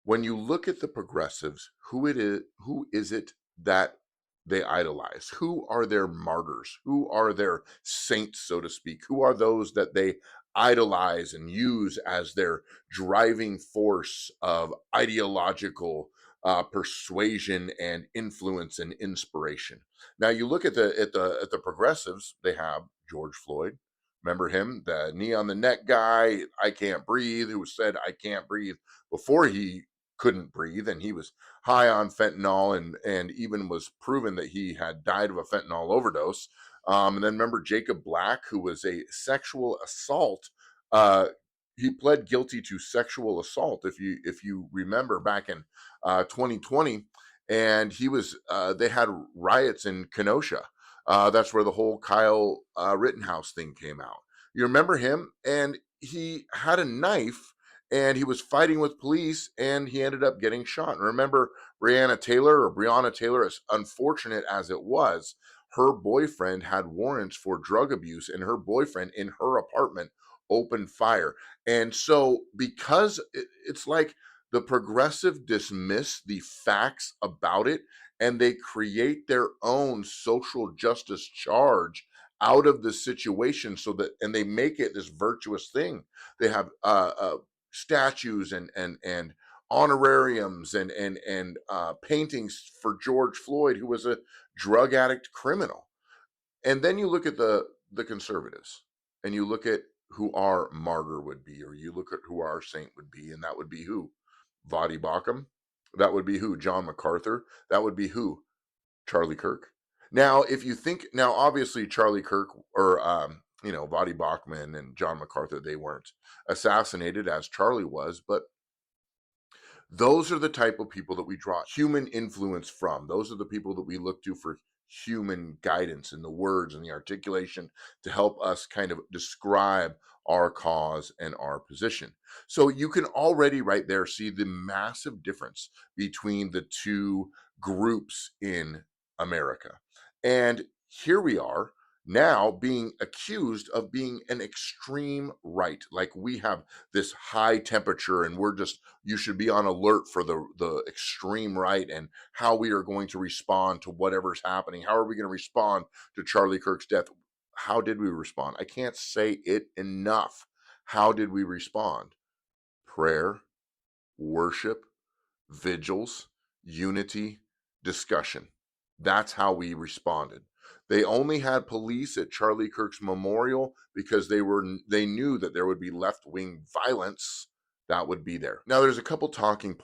When you look at the progressives, who is it that they idolize? Who are their martyrs? Who are their saints, so to speak? Who are those that they idolize and use as their driving force of ideological persuasion and influence and inspiration? Now, you look at the progressives. They have George Floyd. Remember him, the knee on the neck guy? I can't breathe. Who said I can't breathe before he couldn't breathe, and he was high on fentanyl, and even was proven that he had died of a fentanyl overdose. And then remember Jacob Black, who was a sexual assault. Uh, he pled guilty to sexual assault. If you remember back in 2020, and he was they had riots in Kenosha. That's where the whole Kyle Rittenhouse thing came out. You remember him, and he had a knife and he was fighting with police and he ended up getting shot. And remember Breonna Taylor, as unfortunate as it was, her boyfriend had warrants for drug abuse and her boyfriend in her apartment opened fire. And so because it's like the progressive dismiss the facts about it and they create their own social justice charge out of the situation, so that, and they make it this virtuous thing. They have statues and honorariums and paintings for George Floyd, who was a drug addict criminal. And then you look at the conservatives, and you look at who our martyr would be, or you look at who our saint would be, and that would be who? Vadi Bakum. That would be who? John MacArthur. That would be who? Charlie Kirk. Now, if you think, now obviously Charlie Kirk or Vadi Bachman and John MacArthur, they weren't assassinated as Charlie was, but those are the type of people that we draw human influence from. Those are the people that we look to for human guidance in the words and the articulation to help us kind of describe our cause and our position. So you can already right there see the massive difference between the two groups in America. And here we are now being accused of being an extreme right. Like we have this high temperature and we're just, you should be on alert for the extreme right and how we are going to respond to whatever's happening. How are we going to respond to Charlie Kirk's death? How did we respond? I can't say it enough. How did we respond? Prayer, worship, vigils, unity, discussion. That's how we responded. They only had police at Charlie Kirk's memorial because they knew that there would be left-wing violence that would be there. Now there's a couple talking